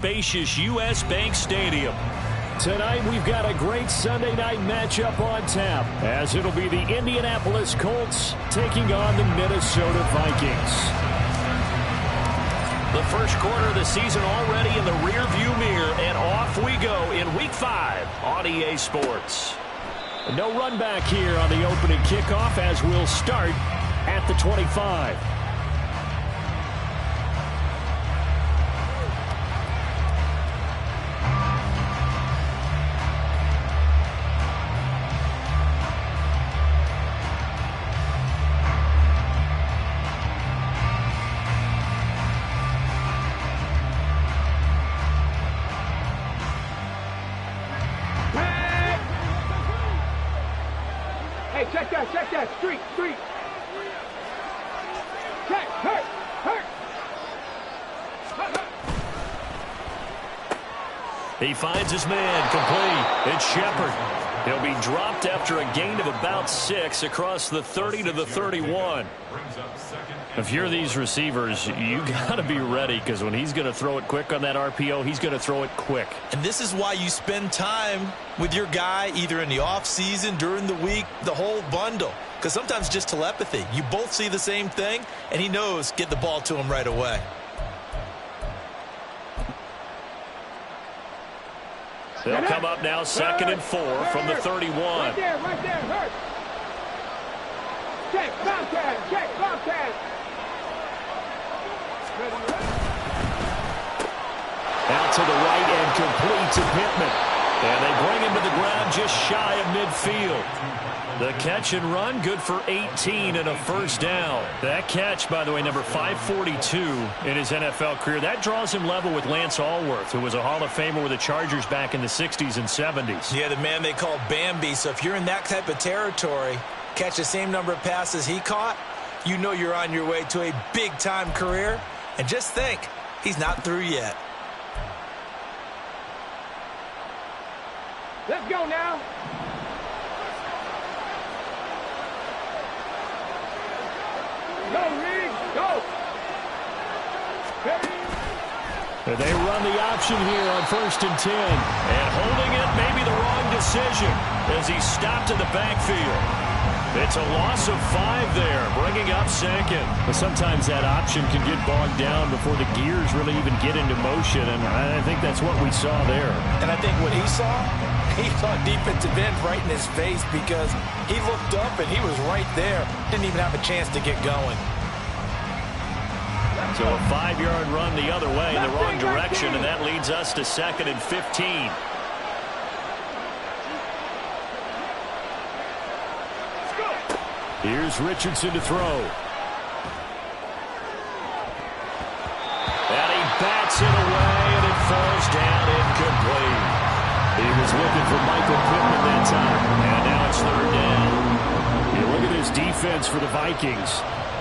Spacious U.S. Bank Stadium. Tonight we've got a great Sunday night matchup on tap, as it'll be the Indianapolis Colts taking on the Minnesota Vikings. The first quarter of the season already in the rearview mirror, and off we go in Week 5 on EA Sports. No run back here on the opening kickoff, as we'll start at the 25. Check that, street. Check, hurt. He finds his man, complete. It's Shepard. He'll be dropped after a gain of about 6 across the 30 to the 31. If you're these receivers, you got to be ready, because when he's going to throw it quick on that RPO, he's going to throw it quick. And this is why you spend time with your guy, either in the offseason, during the week, the whole bundle. Because sometimes just telepathy. You both see the same thing, and he knows get the ball to him right away. They'll come up now 2nd and 4 from the 31. Right there, hurt. Check, Bobcat. Out to the right and complete to Pittman. And they bring him to the ground just shy of midfield. The catch and run, good for 18 and a first down. That catch, by the way, number 542 in his NFL career. That draws him level with Lance Allworth, who was a Hall of Famer with the Chargers back in the 60s and 70s. Yeah, the man they call Bambi. So if you're in that type of territory, catch the same number of passes he caught, you know you're on your way to a big-time career. And just think, he's not through yet. Let's go now. Go, Reed, go. They run the option here on 1st and 10. And holding it may be the wrong decision as he stopped in the backfield. It's a loss of 5 there, bringing up 2nd. But sometimes that option can get bogged down before the gears really even get into motion, and I think that's what we saw there. And I think what he saw defensive end right in his face, because he looked up and he was right there. Didn't even have a chance to get going. So a 5-yard run the other way in the wrong direction, and that leads us to 2nd and 15. Here's Richardson to throw. And he bats it away, and it falls down incomplete. He was looking for Michael Pittman that time. And now it's 3rd down. You look at this defense for the Vikings.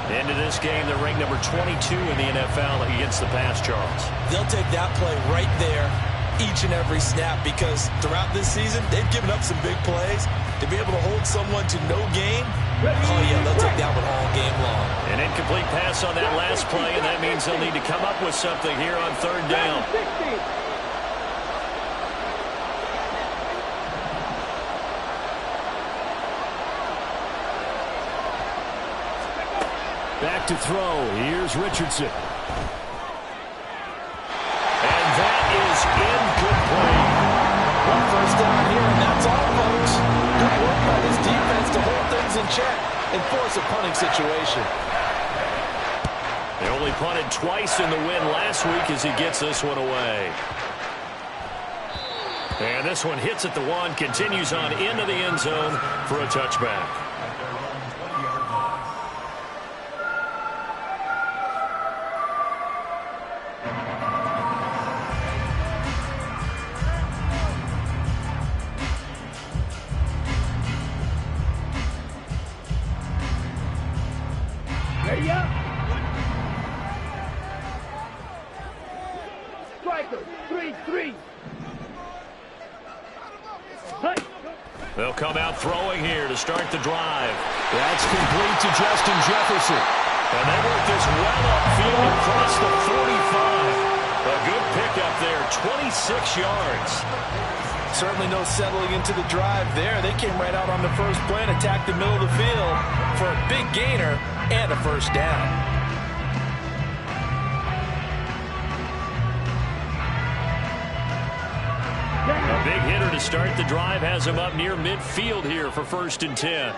Into this game, they're ranked number 22 in the NFL against the pass, Charles. They'll take that play right there each and every snap, because throughout this season, they've given up some big plays. To be able to hold someone to no gain, oh yeah, they'll take that one all game long. An incomplete pass on that last play, and that means they'll need to come up with something here on 3rd down. Back to throw. Here's Richardson. And that is incomplete. Well, first down here, and that's all, folks. Good work by this defense to hold things in check and force a punting situation. They only punted twice in the win last week as he gets this one away. And this one hits at the 1, continues on into the end zone for a touchback. Striker, 3-3. They'll come out throwing here to start the drive. That's complete to Justin Jefferson. And they work this well upfield across the 45. A good pickup there, 26 yards. Certainly no settling into the drive there. They came right out on the first play and attacked the middle of the field for a big gainer and a first down. A big hitter to start the drive has him up near midfield here for 1st and 10.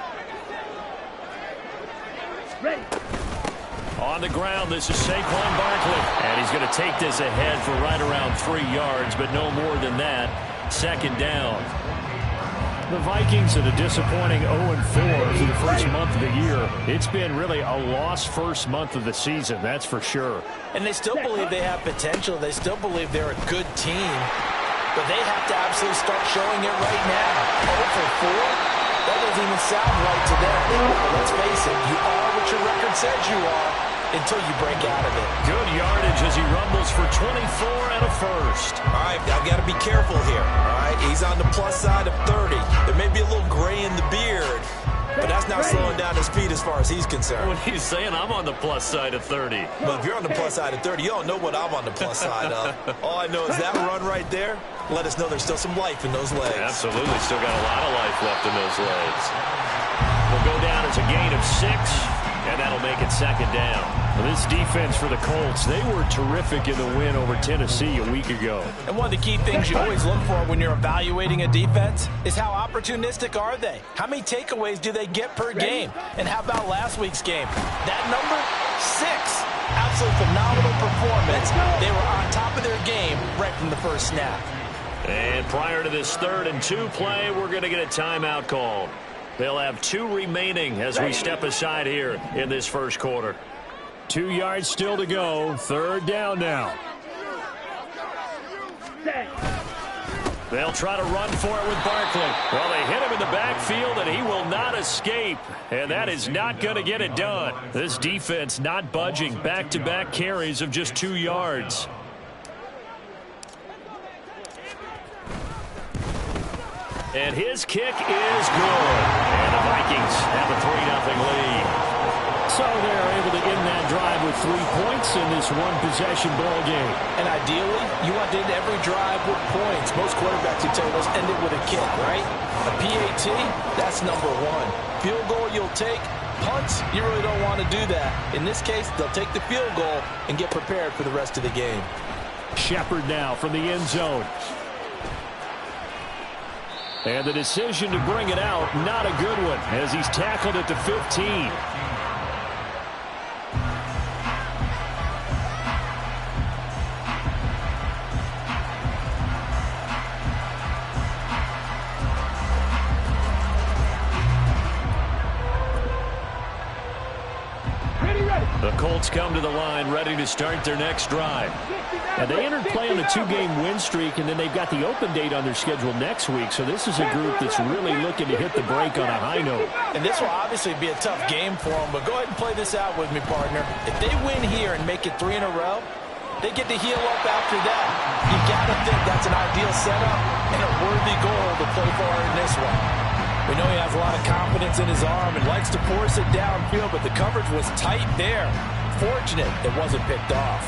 Ready. On the ground, this is Saquon Barkley. And he's going to take this ahead for right around 3 yards, but no more than that. 2nd down. The Vikings at a disappointing 0-4 for the first month of the year. It's been really a lost first month of the season, that's for sure. And they still believe they have potential. They still believe they're a good team. But they have to absolutely start showing it right now. 0-4? That doesn't even sound right to them. But let's face it, you are what your record says you are until you break out of it. Good yardage as he rumbles for 24 and a first. All right, I've got to be careful here. All right, he's on the plus side of 30. There may be a little gray in the beard, but that's not slowing down his speed as far as he's concerned. What he's saying, I'm on the plus side of 30. Well, if you're on the plus side of 30, you don't know what I'm on the plus side of. All I know is that run right there let us know there's still some life in those legs. Absolutely, still got a lot of life left in those legs. Will go down as a gain of 6, and that'll make it 2nd down. Well, this defense for the Colts, they were terrific in the win over Tennessee a week ago. And one of the key things you always look for when you're evaluating a defense is how opportunistic are they? How many takeaways do they get per game? And how about last week's game? That number, 6. Absolutely phenomenal performance. They were on top of their game right from the first snap. And prior to this 3rd and 2 play, we're going to get a timeout called. They'll have 2 remaining as we step aside here in this first quarter. 2 yards still to go. 3rd down now. They'll try to run for it with Barkley. Well, they hit him in the backfield, and he will not escape. And that is not going to get it done. This defense not budging. Back-to-back carries of just 2 yards. And his kick is good. And the Vikings have a 3-0 lead. So they're able to end that drive with 3 points in this one-possession ball game. And ideally, you want to end every drive with points. Most quarterbacks would tell us end it with a kick, right? A PAT, that's number 1. Field goal you'll take. Punts, you really don't want to do that. In this case, they'll take the field goal and get prepared for the rest of the game. Shepard now from the end zone. And the decision to bring it out, not a good one, as he's tackled at the 15. The Colts come to the line ready to start their next drive. And they entered play on a 2-game win streak, and then they've got the open date on their schedule next week. So this is a group that's really looking to hit the break on a high note. And this will obviously be a tough game for them, but go ahead and play this out with me, partner. If they win here and make it 3 in a row, they get to heal up after that. You got to think that's an ideal setup and a worthy goal to play for in this one. We know he has a lot of confidence in his arm and likes to force it downfield, but the coverage was tight there. Fortunate it wasn't picked off.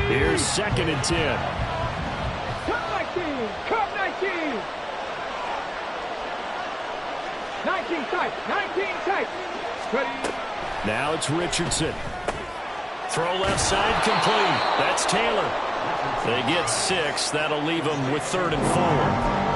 Here's 2nd and 10. Cut 19. Cut 19. 19 tight. 19 tight. Ready. Now it's Richardson. Throw left side complete. That's Taylor. They get 6. That'll leave them with 3rd and 4.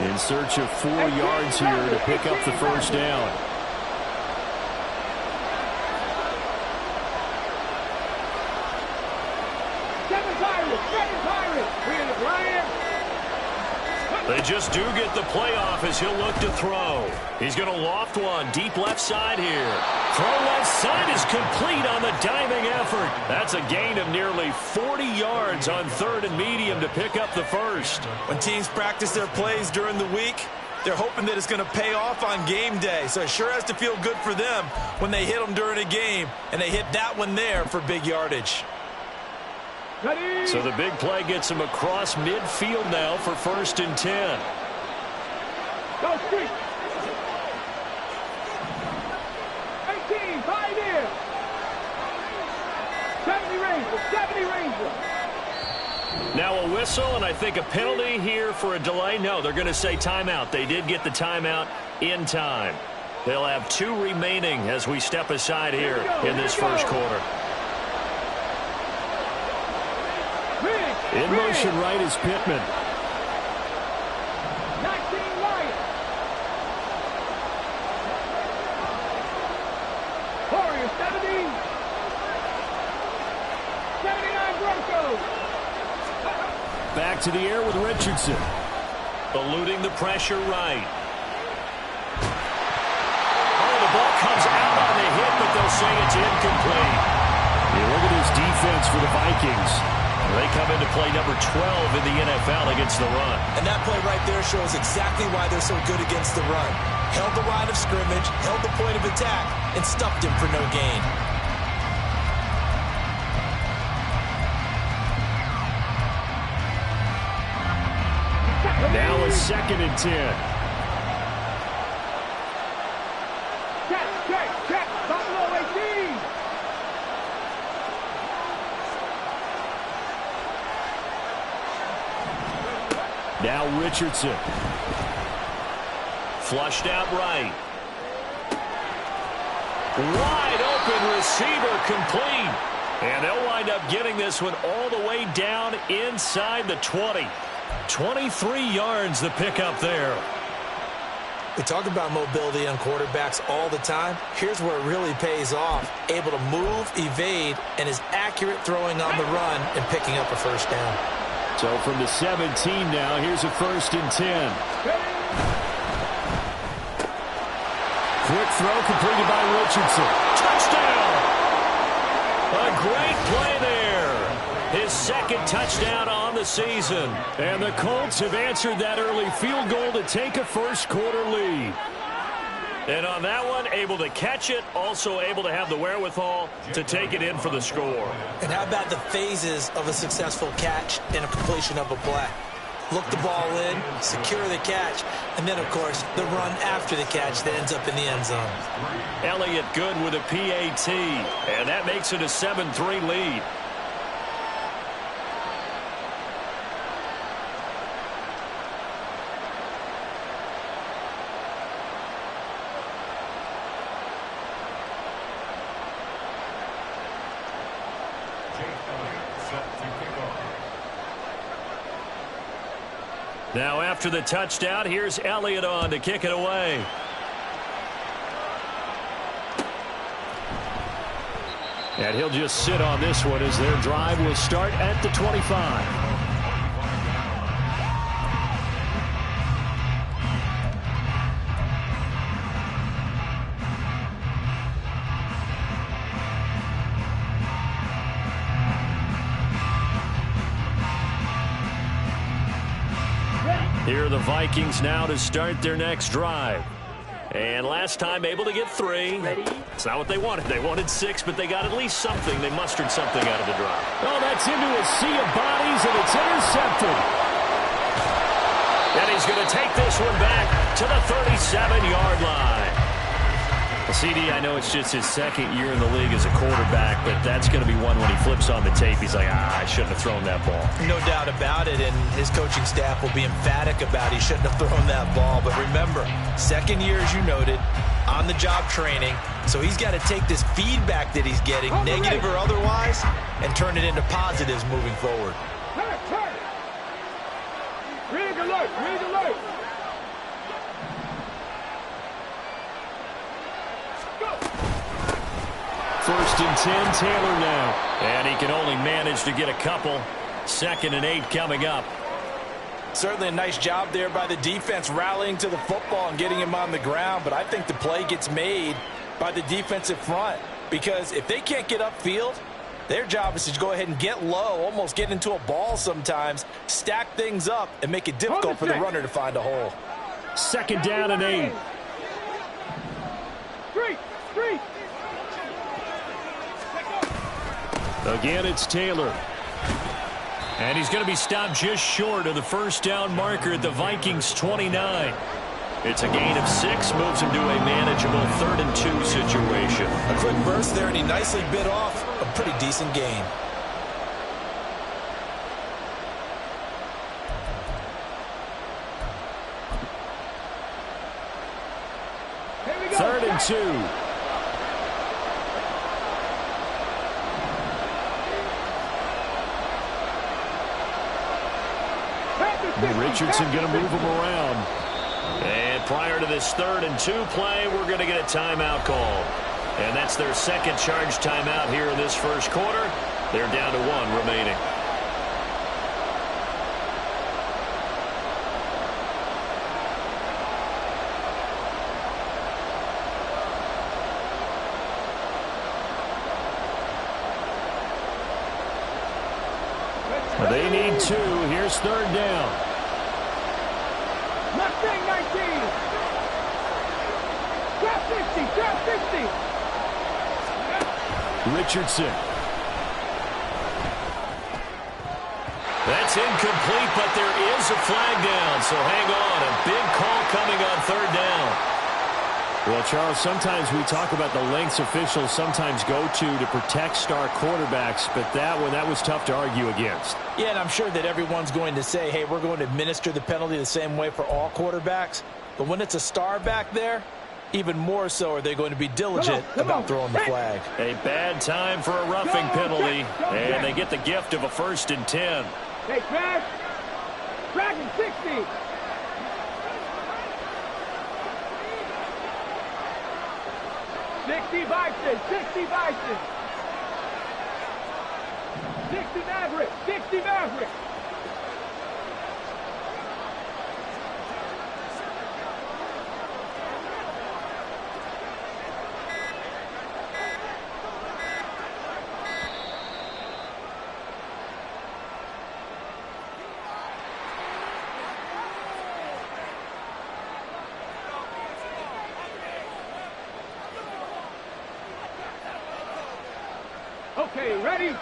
In search of 4 yards here to pick up the first down. They just do get the playoff as he'll look to throw. He's going to loft one deep left side here. Throw left side is complete on the diving effort. That's a gain of nearly 40 yards on 3rd and medium to pick up the first. When teams practice their plays during the week, they're hoping that it's going to pay off on game day. So it sure has to feel good for them when they hit them during a game, and they hit that one there for big yardage. Ready. So the big play gets him across midfield now for 1st and 10. Go street. 18, 5 in. 70 Ranger, 70 Ranger. Now a whistle, and I think a penalty here for a delay. No, they're going to say timeout. They did get the timeout in time. They'll have 2 remaining as we step aside here in this first quarter. In motion right is Pittman. 19 Lions. Warriors 70. 79 Broncos. Back to the air with Richardson. Eluding the pressure right. Oh, the ball comes out on the hit, but they'll say it's incomplete. You look at this defense for the Vikings. They come into play number 12 in the NFL against the run. And that play right there shows exactly why they're so good against the run. Held the line of scrimmage, held the point of attack, and stuffed him for no gain. Now a 2nd and 10. Check. Buffalo 18. Now Richardson. Flushed out right. Wide open receiver complete. And they'll wind up getting this one all the way down inside the 20. 23 yards the pickup there. We talk about mobility on quarterbacks all the time. Here's where it really pays off. Able to move, evade, and is accurate throwing on the run and picking up a first down. So from the 17 now, here's a 1st and 10. Quick throw completed by Richardson. Touchdown! A great play there. His 2nd touchdown on the season. And the Colts have answered that early field goal to take a first quarter lead. And on that one, able to catch it, also able to have the wherewithal to take it in for the score. And how about the phases of a successful catch and a completion of a play? Look the ball in, secure the catch, and then, of course, the run after the catch that ends up in the end zone. Elliott good with a PAT, and that makes it a 7-3 lead. Now after the touchdown, here's Elliott on to kick it away. And he'll just sit on this one as their drive will start at the 25. Here are the Vikings now to start their next drive. And last time able to get 3. It's not what they wanted. They wanted 6, but they got at least something. They mustered something out of the drive. Oh, that's into a sea of bodies, and it's intercepted. And he's going to take this one back to the 37-yard line. CD, I know it's just his 2nd year in the league as a quarterback, but that's going to be one when he flips on the tape. He's like, I shouldn't have thrown that ball. No doubt about it, and his coaching staff will be emphatic about he shouldn't have thrown that ball. But remember, 2nd year, as you noted, on-the-job training, so he's got to take this feedback that he's getting, negative or otherwise, and turn it into positives moving forward. Turn. Rig alert. 1st and 10, Taylor now. And he can only manage to get a couple. 2nd and 8 coming up. Certainly a nice job there by the defense rallying to the football and getting him on the ground, but I think the play gets made by the defensive front because if they can't get upfield, their job is to go ahead and get low, almost get into a ball sometimes, stack things up, and make it difficult for the runner to find a hole. 2nd down and 8. Street. Again, it's Taylor. And he's going to be stopped just short of the 1st down marker at the Vikings 29. It's a gain of 6, moves him to a manageable 3rd and 2 situation. A quick burst there, and he nicely bit off a pretty decent gain. Here we go. 3rd and 2. Richardson going to move him around. And prior to this 3rd and 2 play, we're going to get a timeout call. And that's their 2nd charge timeout here in this 1st quarter. They're down to 1 remaining. They need 2. Here's 3rd down. Mustang 19. Drop 60. Richardson. That's incomplete, but there is a flag down, so hang on. A big call coming on 3rd down. Well, Charles, sometimes we talk about the lengths officials sometimes go to protect star quarterbacks, but that was tough to argue against. Yeah, and I'm sure that everyone's going to say, hey, we're going to administer the penalty the same way for all quarterbacks. But when it's a star back there, even more so are they going to be diligent about throwing the flag. A bad time for a roughing penalty, and they get the gift of a 1st and 10. Hey, Crash. Dragon 60. Bison. 60 Maverick. 60 Maverick. Okay, ready?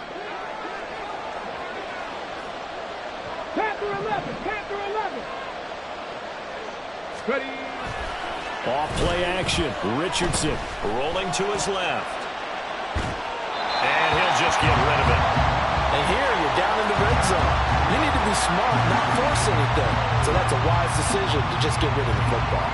Panther 11. Ready? Off play action. Richardson rolling to his left. And he'll just get rid of it. And here you're down in the red zone. You need to be smart, not force anything. So that's a wise decision to just get rid of the football.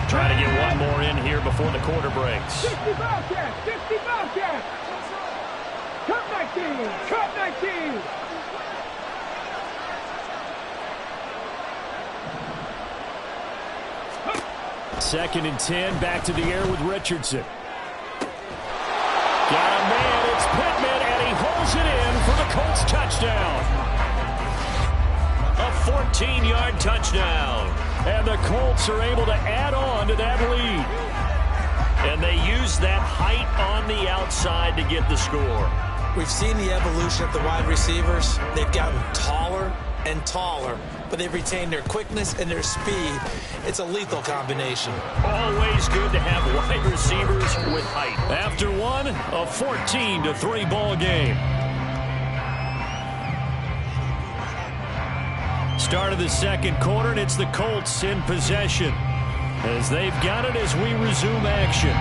Trying to get one more in here before the quarter breaks. 60 Bobcats. Cut 19. 2nd and 10, back to the air with Richardson. Got a man, it's Pittman, and he holds it in for the Colts touchdown. A 14-yard touchdown. And the Colts are able to add on to that lead. And they use that height on the outside to get the score. We've seen the evolution of the wide receivers. They've gotten taller and taller, but they've retained their quickness and their speed. It's a lethal combination. Always good to have wide receivers with height. After one, a 14-3 ball game. Start of the 2nd quarter, and it's the Colts in possession as they've got it as we resume action.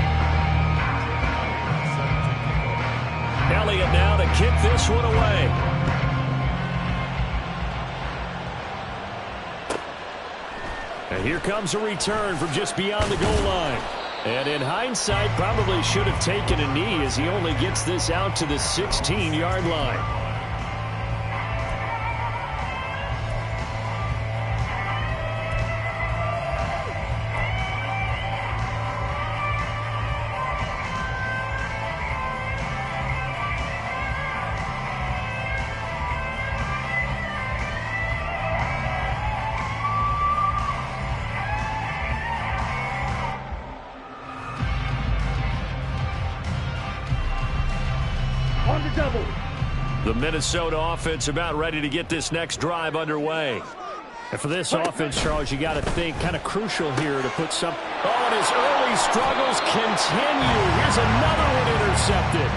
Elliott now to kick this one away. And here comes a return from just beyond the goal line. And in hindsight, probably should have taken a knee as he only gets this out to the 16-yard line. Minnesota offense about ready to get this next drive underway. And for this offense, Charles, you got to think kind of crucial here to put some. Oh, and his early struggles continue. Here's another one intercepted.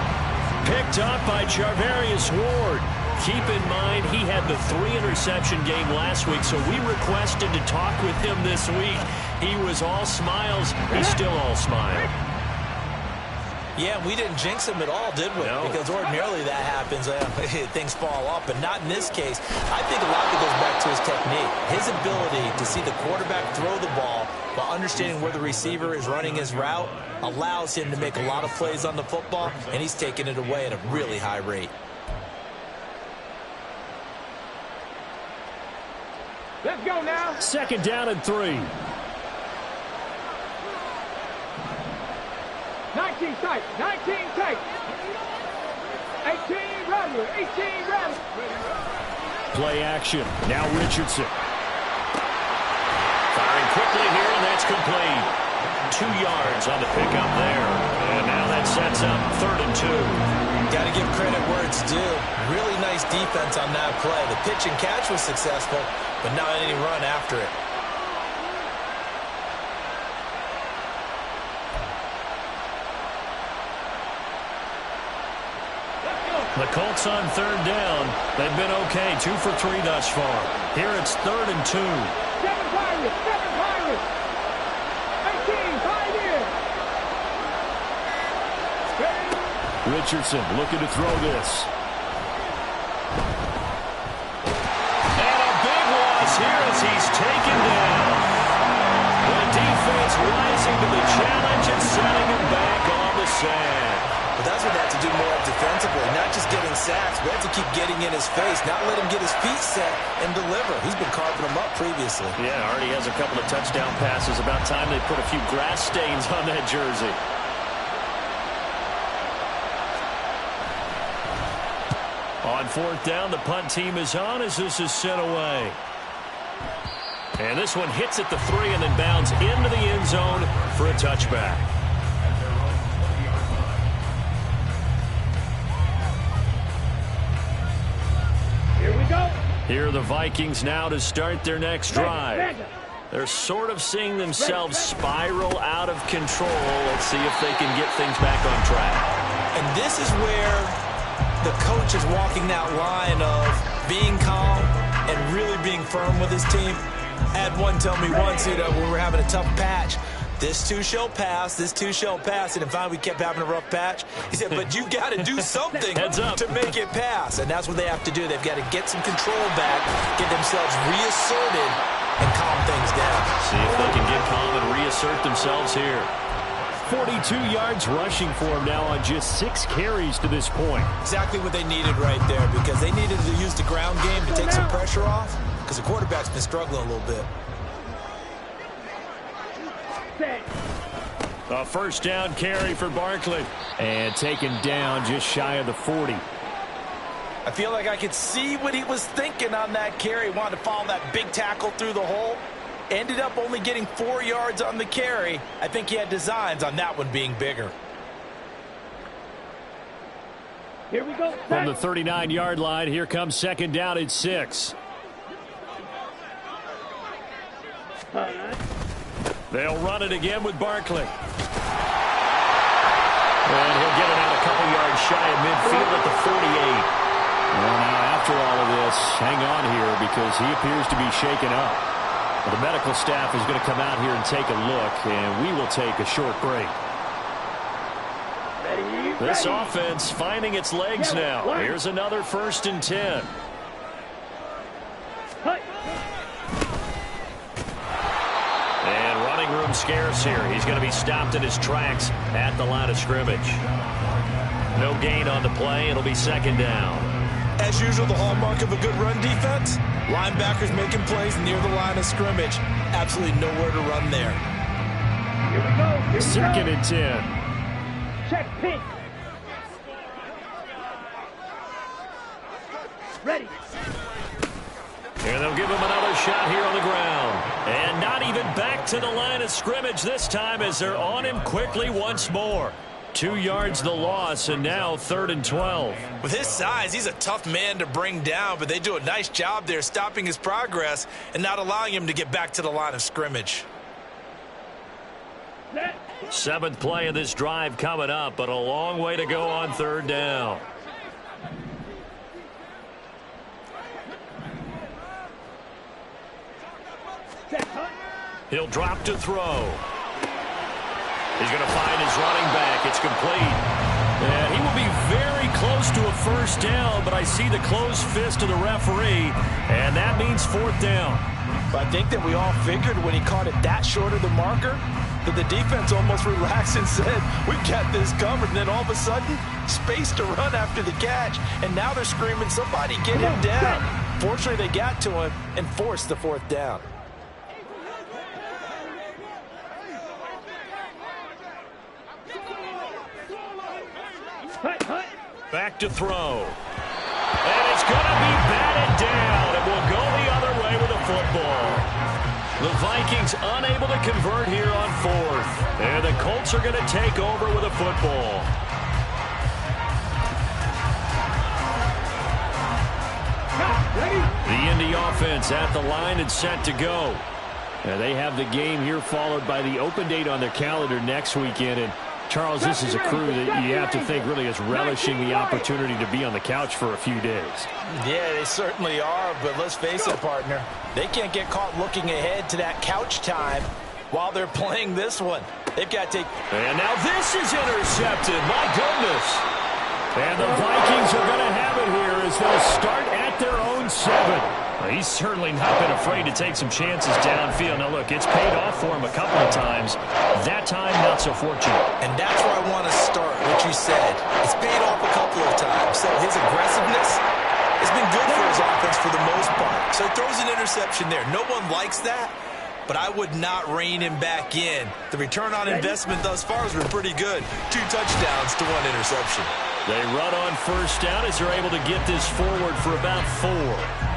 Picked up by Charvarius Ward. Keep in mind, he had the 3-interception game last week, so we requested to talk with him this week. He was all smiles. He's still all smile. Yeah, we didn't jinx him at all, did we? No. Because ordinarily that happens. Things fall off, but not in this case. I think a lot of it goes back to his technique. His ability to see the quarterback throw the ball while understanding where the receiver is running his route allows him to make a lot of plays on the football, and he's taking it away at a really high rate. Let's go now. 2nd down and 3. 19 tight. 19 tight. 18 rattle. 18 rattle. Play action. Now Richardson. Firing quickly here, and that's complete. 2 yards on the pickup there. And now that sets up 3rd and 2. Got to give credit where it's due. Really nice defense on that play. The pitch and catch was successful, but not any run after it. The Colts on 3rd down. They've been okay. 2 for 3 thus far. Here it's 3rd and 2. 7 Pirates. 7 Pirates. 18. 5 in. Richardson looking to throw this. And a big loss here as he's taken down. The defense rising to the challenge and setting him back on the sand. But that's what they have to do more of defensively, not just getting sacks, but have to keep getting in his face, not let him get his feet set and deliver. He's been carving them up previously. Yeah, already has a couple of touchdown passes. About time they put a few grass stains on that jersey. On 4th down, the punt team is on as this is sent away. And this one hits at the 3 and then bounds into the end zone for a touchback. Here we go. Here are the Vikings now to start their next drive. They're sort of seeing themselves spiral out of control. Let's see if they can get things back on track. And this is where the coach is walking that line of being calm and really being firm with his team. I had one tell me once, when we were having a tough patch, this too shall pass, this too shall pass. And finally, we kept having a rough patch. He said, but you got to do something to make it pass. And that's what they have to do. They've got to get some control back, get themselves reasserted, and calm things down. See if they can get calm and reassert themselves here. 42 yards rushing for him now on just 6 carries to this point. Exactly what they needed right there, because they needed to use the ground game to take some pressure off, because the quarterback's been struggling a little bit. A 1st down carry for Barkley. And taken down just shy of the 40. I feel like I could see what he was thinking on that carry. Wanted to follow that big tackle through the hole. Ended up only getting 4 yards on the carry. I think he had designs on that one being bigger. Here we go. From the 39-yard line, here comes 2nd down and 6. They'll run it again with Barkley. And he'll get it out a couple yards shy of midfield at the 48. Well, now after all of this, hang on here because he appears to be shaken up. Well, the medical staff is going to come out here and take a look, and we will take a short break. This offense finding its legs now. Here's another 1st and 10. And running room scarce here. He's going to be stopped in his tracks at the line of scrimmage. No gain on the play. It'll be 2nd down. As usual, the hallmark of a good run defense, linebackers making plays near the line of scrimmage. Absolutely nowhere to run there. Here we go. Here we 2nd go. and 10. Check pink. Ready. And they'll give him another shot here on the ground. And not even back to the line of scrimmage this time as they're on him quickly once more. 2 yards the loss, and now 3rd and 12. With his size, he's a tough man to bring down, but they do a nice job there stopping his progress and not allowing him to get back to the line of scrimmage. 7th play of this drive coming up, but a long way to go on 3rd down. He'll drop to throw. He's going to find his running back. It's complete. And he will be very close to a 1st down, but I see the closed fist of the referee, and that means 4th down. But I think that we all figured when he caught it that short of the marker that the defense almost relaxed and said, we've got this covered. And then all of a sudden, space to run after the catch. And now they're screaming, somebody get him down. Fortunately, they got to him and forced the 4th down. Back to throw. And it's going to be batted down. It will go the other way with the football. The Vikings unable to convert here on 4th. And the Colts are going to take over with a football. The Indy offense at the line and set to go. And they have the game here followed by the open date on their calendar next weekend. And Charles, this is a crew that you have to think really is relishing the opportunity to be on the couch for a few days. Yeah, they certainly are, but let's face it, partner. They can't get caught looking ahead to that couch time while they're playing this one. They've got to take... And now this is intercepted. My goodness. And the Vikings are going to have it here as they'll start at their own 7. He's certainly not been afraid to take some chances downfield. Now, look, it's paid off for him a couple of times. That time, not so fortunate. And that's where I want to start, what you said. It's paid off a couple of times. So his aggressiveness has been good for his offense for the most part. So he throws an interception there. No one likes that, but I would not rein him back in. The return on investment thus far has been pretty good. 2 touchdowns to 1 interception. They run on 1st down as they're able to get this forward for about 4.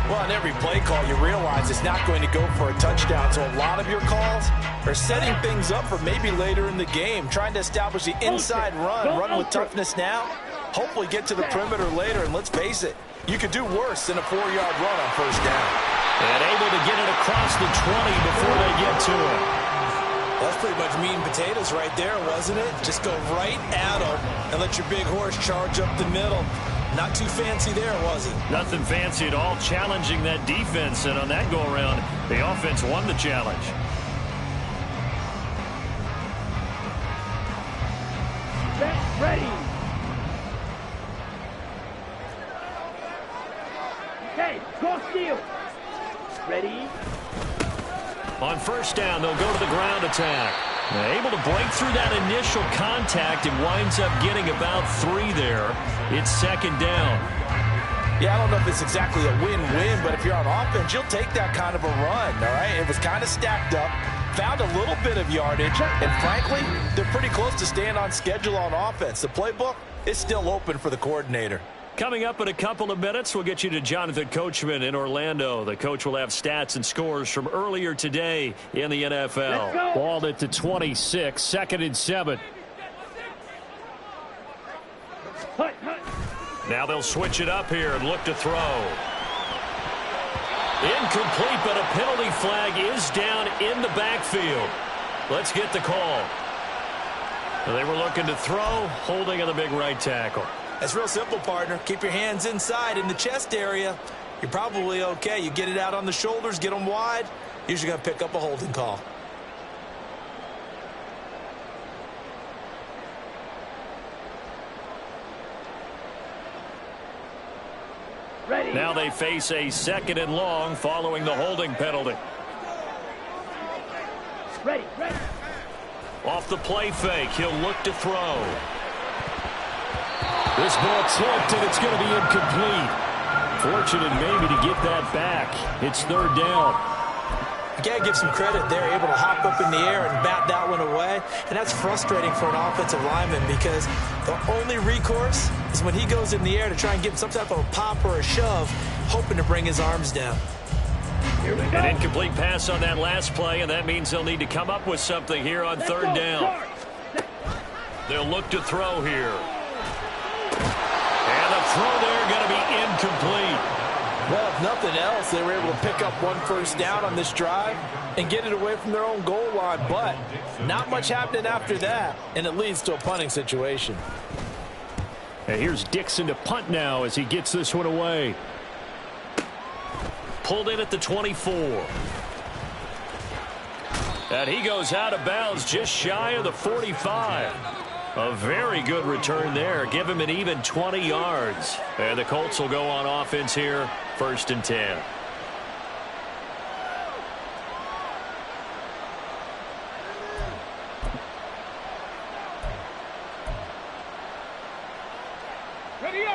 Well, on every play call, you realize it's not going to go for a touchdown. So a lot of your calls are setting things up for maybe later in the game, trying to establish the inside run with toughness now, hopefully get to the perimeter later. And let's face it, you could do worse than a 4-yard run on 1st down. And able to get it across the 20 before they get to it. That's pretty much meat and potatoes right there, wasn't it? Just go right at them and let your big horse charge up the middle. Not too fancy there, was it? Nothing fancy at all, challenging that defense. And on that go-around, the offense won the challenge. Ready. Okay, cross field. Ready. On 1st down, they'll go to the ground attack. Able to break through that initial contact and winds up getting about 3 there. It's 2nd down. Yeah, I don't know if it's exactly a win-win, but if you're on offense, you'll take that kind of a run, all right? It was kind of stacked up, found a little bit of yardage, and frankly, they're pretty close to staying on schedule on offense. The playbook is still open for the coordinator. Coming up in a couple of minutes, we'll get you to Jonathan Coachman in Orlando. The coach will have stats and scores from earlier today in the NFL. Ball at the 26, 2nd and 7. Now they'll switch it up here and look to throw. Incomplete, but a penalty flag is down in the backfield. Let's get the call. They were looking to throw, holding on the big right tackle. That's real simple, partner. Keep your hands inside in the chest area. You're probably okay. You get it out on the shoulders, get them wide. Usually going to pick up a holding call. Ready. Now they face a 2nd and long following the holding penalty. Ready. Off the play fake, he'll look to throw. This ball tipped, and it's going to be incomplete. Fortunate maybe to get that back. It's 3rd down. You got to give some credit there, able to hop up in the air and bat that one away. And that's frustrating for an offensive lineman because the only recourse is when he goes in the air to try and get some type of a pop or a shove, hoping to bring his arms down. Here we go. An incomplete pass on that last play, and that means they'll need to come up with something here on 3rd down. They'll look to throw here. And the throw there going to be incomplete. Well, if nothing else, they were able to pick up one first down on this drive and get it away from their own goal line. But not much happening after that, and it leads to a punting situation. And here's Dixon to punt now as he gets this one away. Pulled in at the 24. And he goes out of bounds just shy of the 45. A very good return there. Give him an even 20 yards. And the Colts will go on offense here, 1st and 10.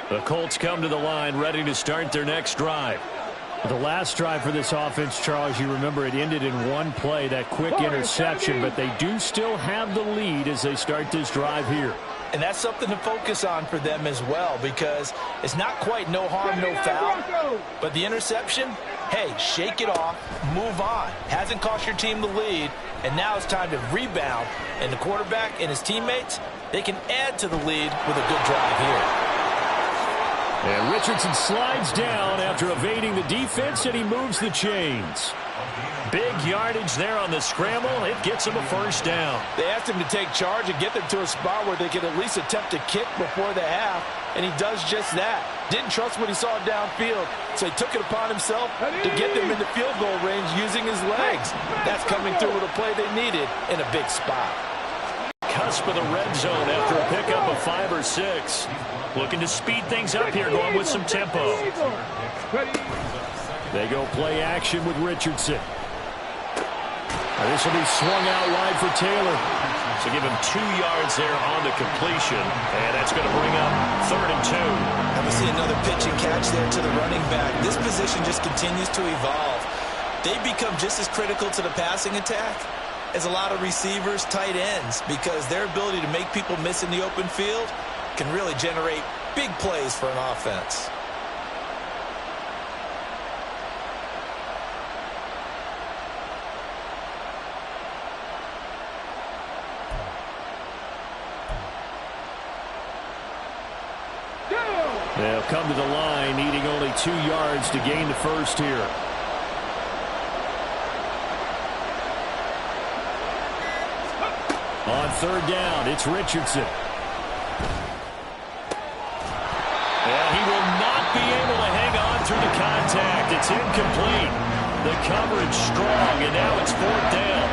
The Colts come to the line ready to start their next drive. The last drive for this offense, Charles, you remember it ended in one play, that quick interception, but they do still have the lead as they start this drive here. And that's something to focus on for them as well, because it's not quite no harm, no foul. But the interception, hey, shake it off, move on. Hasn't cost your team the lead, and now it's time to rebound. And the quarterback and his teammates, they can add to the lead with a good drive here. And Richardson slides down after evading the defense, and he moves the chains. Big yardage there on the scramble. It gets him a first down. They asked him to take charge and get them to a spot where they could at least attempt to kick before the half, and he does just that. Didn't trust what he saw downfield, so he took it upon himself to get them into field goal range using his legs. That's coming through with a play they needed in a big spot. Cusp of the red zone after a pickup of 5 or 6. Looking to speed things up here, going with some tempo. They go play action with Richardson. Now this will be swung out wide for Taylor. So give him 2 yards there on the completion. And that's going to bring up 3rd and 2. And we see another pitch and catch there to the running back. This position just continues to evolve. They become just as critical to the passing attack as a lot of receivers, tight ends, because their ability to make people miss in the open field can really generate big plays for an offense. They'll come to the line, needing only 2 yards to gain the first here. On 3rd down, it's Richardson. And he will not be able to hang on through the contact. It's incomplete. The coverage strong, and now it's 4th down.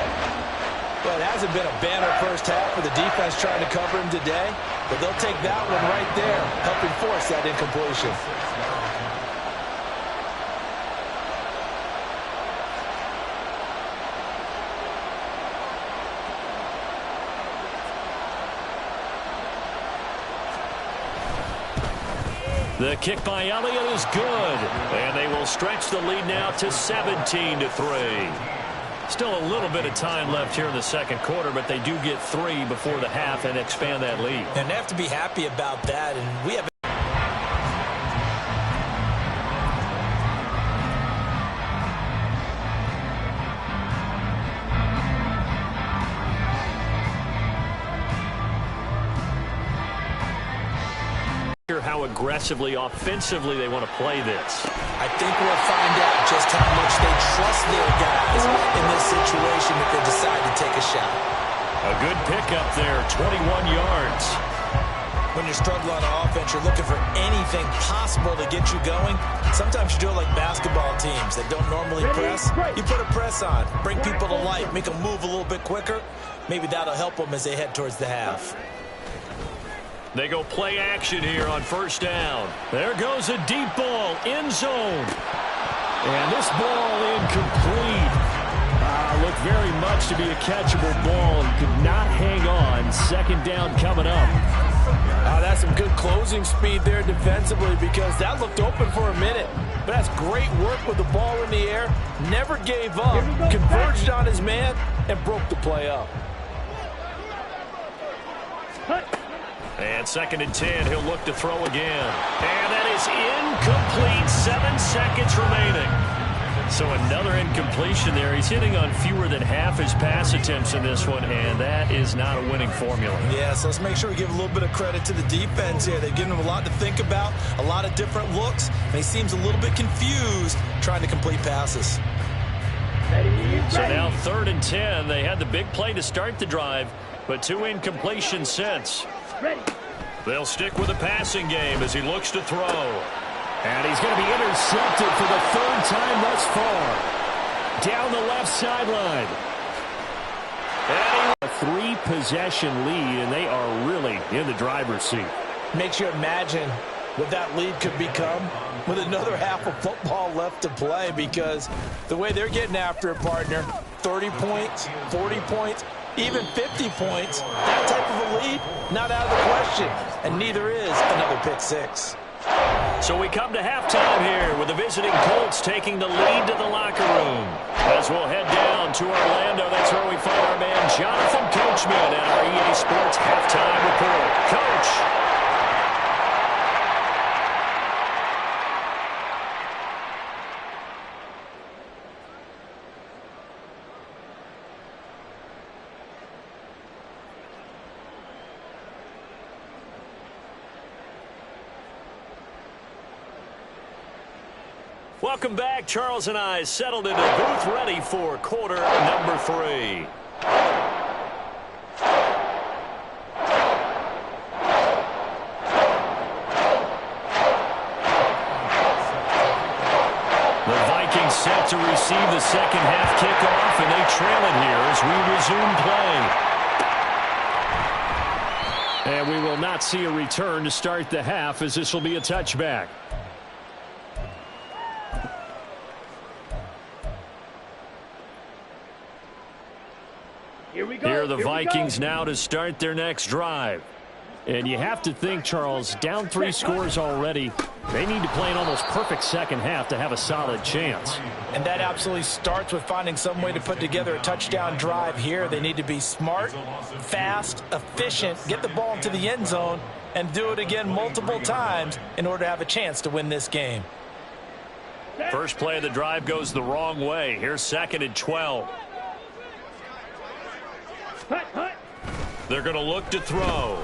Well, it hasn't been a banner first half for the defense trying to cover him today, but they'll take that one right there, helping force that incompletion. The kick by Elliott is good, and they will stretch the lead now to 17-3. Still a little bit of time left here in the second quarter, but they do get 3 before the half and expand that lead. And they have to be happy about that, and we have how aggressively, offensively they want to play this. I think we'll find out just how much they trust their guys in this situation if they decide to take a shot. A good pickup there, 21 yards. When you're struggling on offense, you're looking for anything possible to get you going. Sometimes you do it like basketball teams that don't normally press. You put a press on, bring people to life, make them move a little bit quicker. Maybe that'll help them as they head towards the half. They go play action here on 1st down. There goes a deep ball, end zone. And this ball incomplete. Looked very much to be a catchable ball and could not hang on. 2nd down coming up. That's some good closing speed there defensively, because that looked open for a minute. But that's great work with the ball in the air. Never gave up, converged on his man, and broke the play up. And 2nd and 10, he'll look to throw again. And that is incomplete. 7 seconds remaining. So another incompletion there. He's hitting on fewer than half his pass attempts in this one, and that is not a winning formula. Yeah, so let's make sure we give a little bit of credit to the defense here. They've given him a lot to think about, a lot of different looks, and he seems a little bit confused trying to complete passes. So now 3rd and 10. They had the big play to start the drive, but 2 incompletions since. They'll stick with the passing game as he looks to throw. And he's going to be intercepted for the 3rd time thus far. Down the left sideline. And a 3-possession lead, and they are really in the driver's seat. Makes you imagine what that lead could become with another half of football left to play, because the way they're getting after it, partner, 30 points, 40 points, even 50 points, that type of a lead, not out of the question. And neither is another pick six. So we come to halftime here with the visiting Colts taking the lead to the locker room. As we'll head down to Orlando, that's where we find our man Jonathan Coachman at our EA Sports Halftime Report. Coach. Welcome back. Charles and I settled into the booth ready for quarter number 3. The Vikings set to receive the second half kickoff, and they trail it here as we resume play. And we will not see a return to start the half, as this will be a touchback. Here are the Vikings now to start their next drive. And you have to think, Charles, down 3 scores already. They need to play an almost perfect second half to have a solid chance. And that absolutely starts with finding some way to put together a touchdown drive here. They need to be smart, fast, efficient, get the ball into the end zone, and do it again multiple times in order to have a chance to win this game. First play of the drive goes the wrong way. Here's 2nd and 12. They're going to look to throw.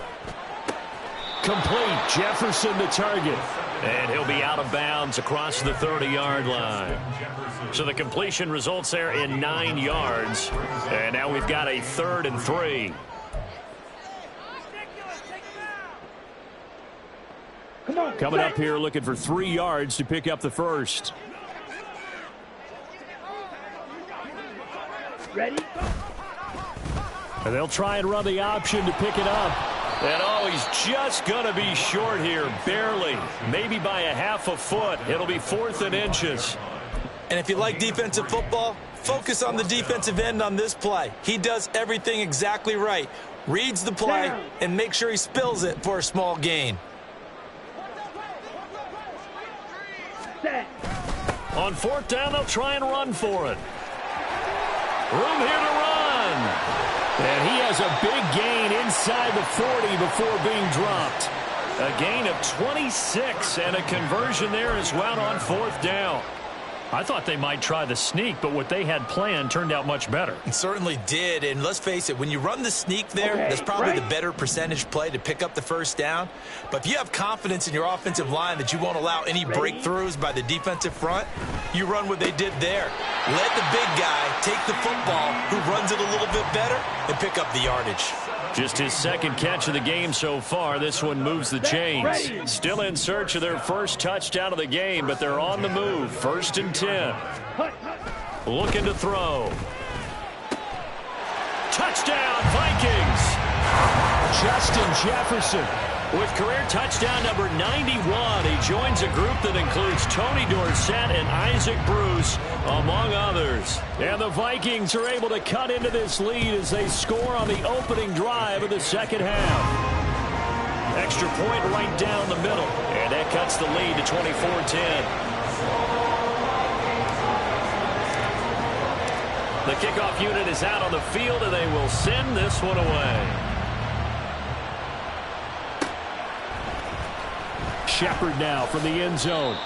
Complete. Jefferson the target. And he'll be out of bounds across the 30-yard line. So the completion results there in 9 yards. And now we've got a 3rd and 3. Coming up here looking for 3 yards to pick up the first. Ready? And they'll try and run the option to pick it up. And oh, he's just going to be short here, barely. Maybe by a half a foot. It'll be 4th and inches. And if you like defensive football, focus on the defensive end on this play. He does everything exactly right. Reads the play and make sure he spills it for a small gain. On 4th down, they'll try and run for it. Room here to run. And he has a big gain inside the 40 before being dropped. A gain of 26 and a conversion there as well on 4th down. I thought they might try the sneak, but what they had planned turned out much better. It certainly did, and let's face it, when you run the sneak there, that's probably the better percentage play to pick up the first down. But if you have confidence in your offensive line that you won't allow any breakthroughs by the defensive front, you run what they did there. Let the big guy take the football, who runs it a little bit better, and pick up the yardage. Just his 2nd catch of the game so far. This one moves the chains. Still in search of their first touchdown of the game, but they're on the move. 1st and 10. Looking to throw. Touchdown, Vikings! Justin Jefferson. With career touchdown number 91, he joins a group that includes Tony Dorsett and Isaac Bruce, among others. And the Vikings are able to cut into this lead as they score on the opening drive of the second half. Extra point right down the middle, and that cuts the lead to 24-10. The kickoff unit is out on the field, and they will send this one away. Shepard now from the end zone.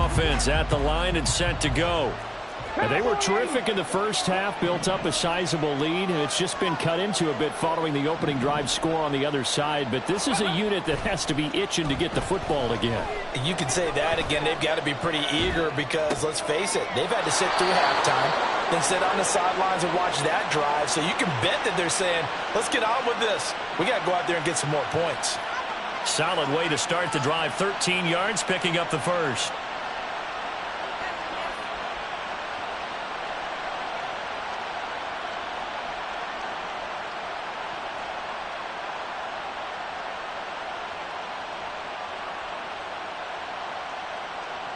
offense at the line and set to go. And they were terrific in the first half, built up a sizable lead, and it's just been cut into a bit following the opening drive score on the other side. But this is a unit that has to be itching to get the football again. You can say that again. They've got to be pretty eager because, let's face it, they've had to sit through halftime, then sit on the sidelines and watch that drive. So you can bet that they're saying, let's get on with this. We got to go out there and get some more points. Solid way to start the drive. 13 yards, picking up the first.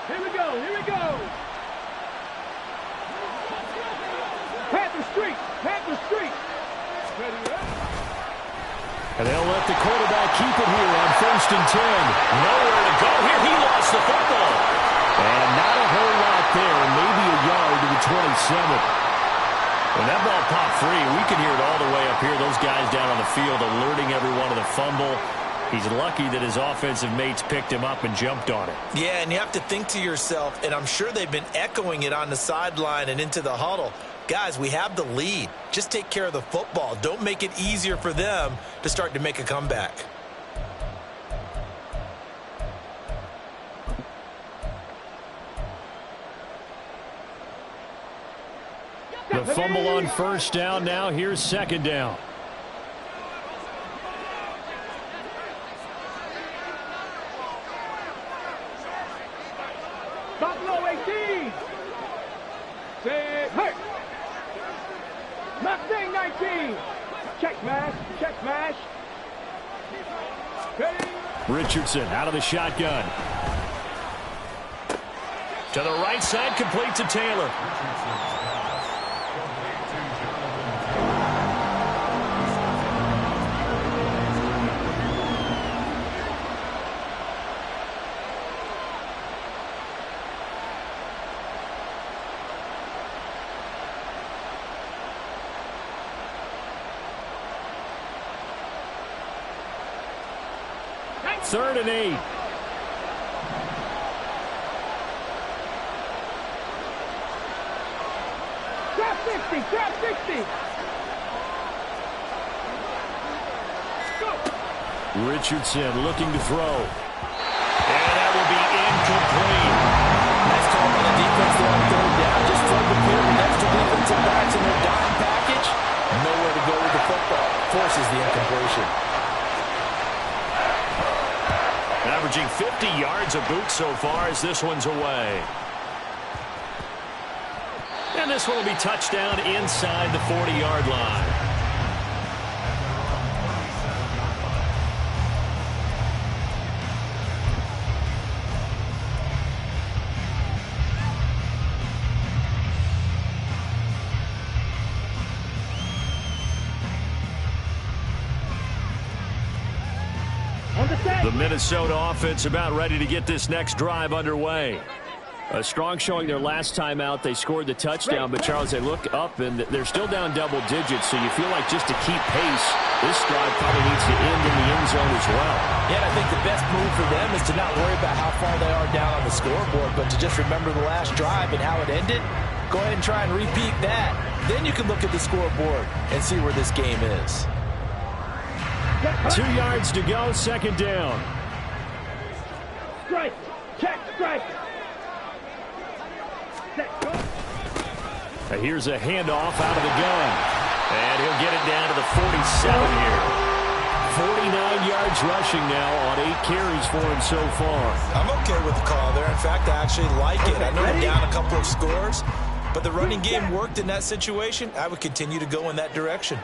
Here we go, here we go. Panther Street, Panther Street. And they'll let the quarterback keep it here on 1st and 10. Nowhere to go here. He lost the football. And not a whole lot there. Maybe a yard to the 27. When that ball popped free, we can hear it all the way up here. Those guys down on the field alerting everyone of the fumble. He's lucky that his offensive mates picked him up and jumped on it. Yeah, and you have to think to yourself, and I'm sure they've been echoing it on the sideline and into the huddle. Guys, we have the lead. Just take care of the football. Don't make it easier for them to start to make a comeback. The fumble on 1st down now. Here's 2nd down. Buffalo 18. Say, hey. Mustang 19. Check mash, check mash. Ready. Richardson out of the shotgun. To the right side, complete to Taylor. Third and 8. Trap 60, trap 60. Go. Richardson looking to throw. And that will be incomplete. Nice call on the defense there on 3rd down. Just plug the pair of extra defensive backs in their dime package. Nowhere to go with the football. Forces the incompletion. Averaging 50 yards a boot so far as this one's away. And this one will be touchdown inside the 40-yard line. The Minnesota offense about ready to get this next drive underway. A strong showing their last time out. They scored the touchdown, but Charles, they look up and they're still down double digits, so you feel like just to keep pace, this drive probably needs to end in the end zone as well. Yeah, and I think the best move for them is to not worry about how far they are down on the scoreboard, but to just remember the last drive and how it ended. Go ahead and try and repeat that. Then you can look at the scoreboard and see where this game is. 2 yards to go, 2nd down. Strike, check, strike. Set, go. Now here's a handoff out of the gun. And he'll get it down to the 47 here. 49 yards rushing now on 8 carries for him so far. I'm okay with the call there. In fact, I actually like it. I know we're down a couple of scores, but the running game worked in that situation. I would continue to go in that direction.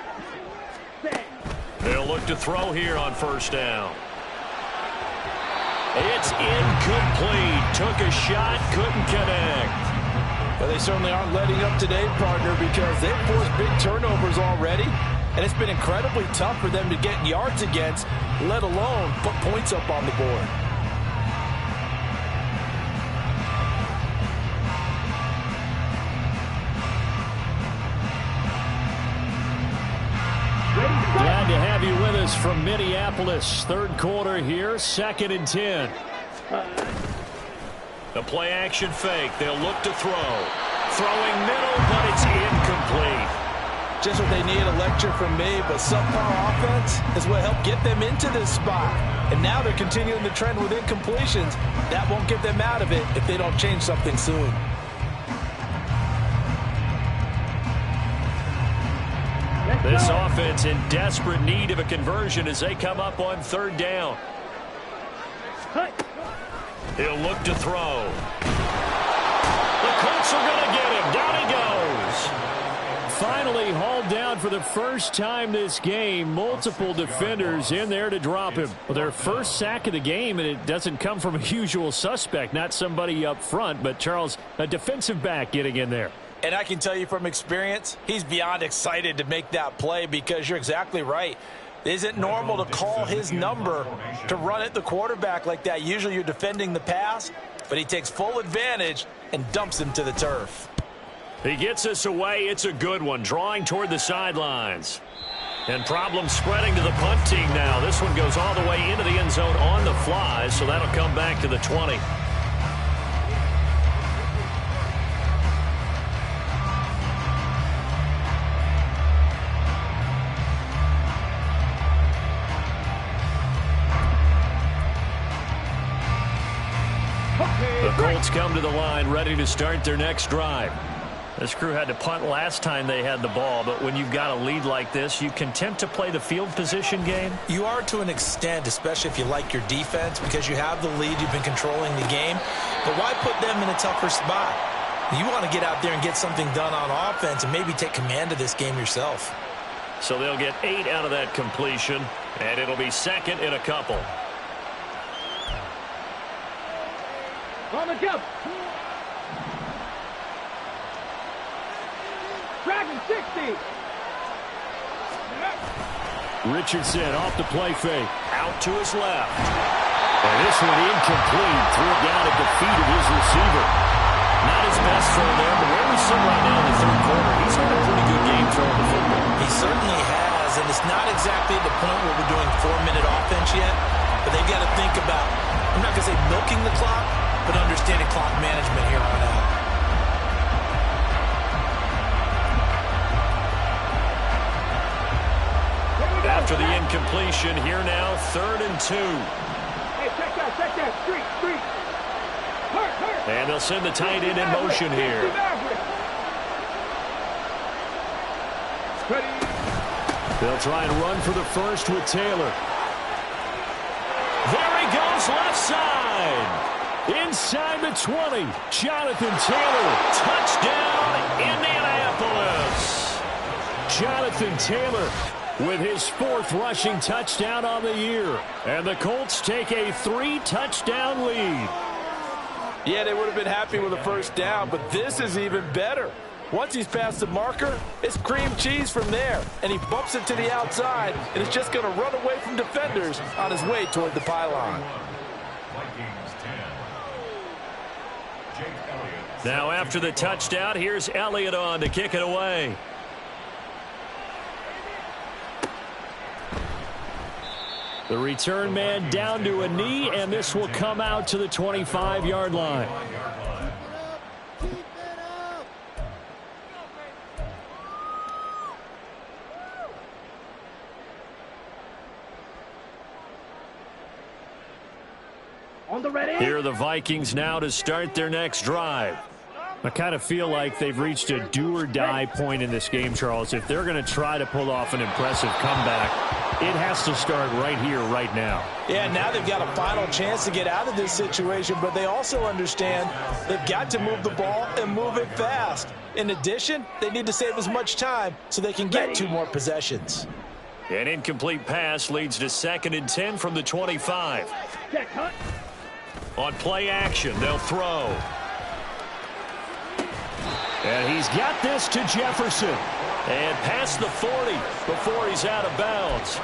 They'll look to throw here on 1st down. It's incomplete. Took a shot, couldn't connect. But they certainly aren't letting up today, partner, because they've forced big turnovers already, and it's been incredibly tough for them to get yards against, let alone put points up on the board. Glad to have you with us from Minneapolis. 3rd quarter here, 2nd and 10. The play action fake. They'll look to throw. Throwing middle, but it's incomplete. Just what they need, a lecture from me, but subpar offense is what helped get them into this spot. And now they're continuing the trend with incompletions. That won't get them out of it if they don't change something soon. This offense in desperate need of a conversion as they come up on third down. He'll look to throw. The Colts are going to get him. Down he goes. Finally hauled down for the first time this game. Multiple defenders in there to drop him. Well, their first sack of the game, and it doesn't come from a usual suspect, not somebody up front, but Charles, a defensive back getting in there. And I can tell you from experience, he's beyond excited to make that play because you're exactly right. It isn't normal to call his number to run at the quarterback like that. Usually you're defending the pass, but he takes full advantage and dumps him to the turf. He gets us away. It's a good one, drawing toward the sidelines. And problems spreading to the punt team now. This one goes all the way into the end zone on the fly, so that'll come back to the 20. The Colts come to the line, ready to start their next drive. This crew had to punt last time they had the ball, but when you've got a lead like this, you content to play the field position game? You are to an extent, especially if you like your defense, because you have the lead, you've been controlling the game. But why put them in a tougher spot? You want to get out there and get something done on offense and maybe take command of this game yourself. So they'll get 8 out of that completion, and it'll be second in a couple. On the jump. Dragon 60. Richardson off the play fake. Out to his left. And this one incomplete. Threw it down at the feet of his receiver. Not his best throw there, but where we sit right now in the third quarter, he's had a pretty good game throwing the football. He certainly has, and it's not exactly the point where we're doing 4-minute offense yet, but they've got to think about, I'm not going to say milking the clock, but understanding clock management here on out. After the incompletion, here now, 3rd and 2. Hey, check that, street. Hurt. And they'll send the tight end in motion here. They'll try and run for the first with Taylor. There he goes, left side. Inside the 20, Jonathan Taylor. Touchdown, Indianapolis. Jonathan Taylor with his 4th rushing touchdown on the year. And the Colts take a 3-touchdown lead. Yeah, they would have been happy with a first down, but this is even better. Once he's past the marker, it's cream cheese from there. And he bumps it to the outside, and it's just going to run away from defenders on his way toward the pylon. Now after the touchdown, here's Elliott on to kick it away. The return man down to a knee, and this will come out to the 25-yard line. On the ready. Here are the Vikings now to start their next drive. I kind of feel like they've reached a do-or-die point in this game, Charles. If they're going to try to pull off an impressive comeback, it has to start right here, right now. Yeah, now they've got a final chance to get out of this situation, but they also understand they've got to move the ball and move it fast. In addition, they need to save as much time so they can get 2 more possessions. An incomplete pass leads to 2nd and 10 from the 25. Check, Hunt. On play action, they'll throw. And he's got this to Jefferson. And past the 40 before he's out of bounds.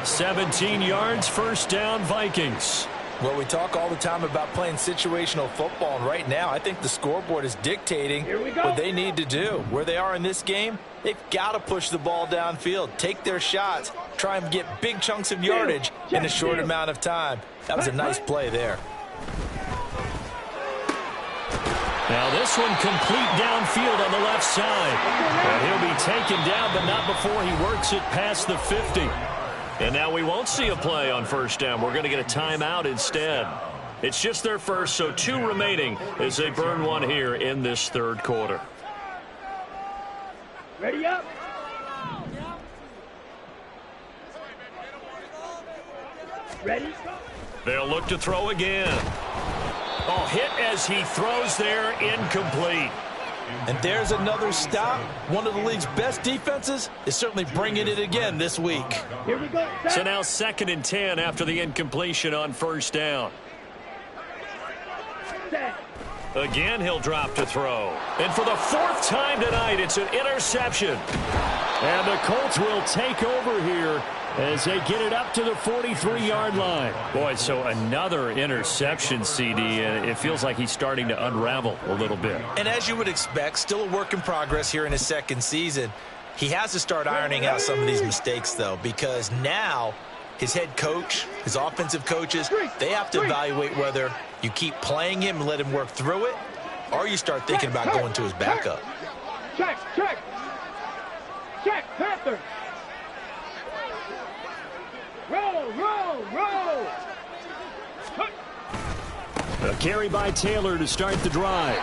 17 yards, first down, Vikings. Well, we talk all the time about playing situational football, and right now I think the scoreboard is dictating what they need to do. Where they are in this game, they've got to push the ball downfield, take their shots, try and get big chunks of yardage in a short amount of time. That was a nice play there. Now this one complete downfield on the left side. And he'll be taken down, but not before he works it past the 50. And now we won't see a play on first down. We're going to get a timeout instead. It's just their first, so 2 remaining as they burn one here in this third quarter. Ready up. Ready. They'll look to throw again. Oh, hit as he throws there, incomplete. And there's another stop. One of the league's best defenses is certainly bringing it again this week. Here we go. So now 2nd and 10 after the incompletion on first down. Set. Again, he'll drop to throw. And for the 4th time tonight, it's an interception. And the Colts will take over here as they get it up to the 43-yard line. Boy, so another interception, CD, and it feels like he's starting to unravel a little bit. And as you would expect, still a work in progress here in his 2nd season. He has to start ironing out some of these mistakes, though, because now his head coach, his offensive coaches, they have to evaluate whether you keep playing him and let him work through it, or you start thinking about going to his backup. Check. Check, Panther. Roll. A carry by Taylor to start the drive.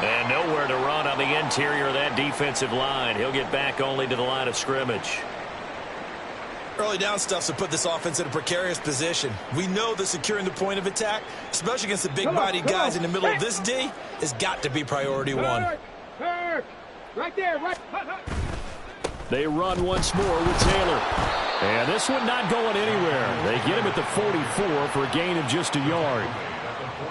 And nowhere to run on the interior of that defensive line. He'll get back only to the line of scrimmage. Early down stuff's to put this offense in a precarious position. We know that securing the point of attack, especially against the big-body guys in the middle of this D, has got to be priority 1. Kirk. Right there. Right. They run once more with Taylor. And this one not going anywhere. They get him at the 44 for a gain of just a yard.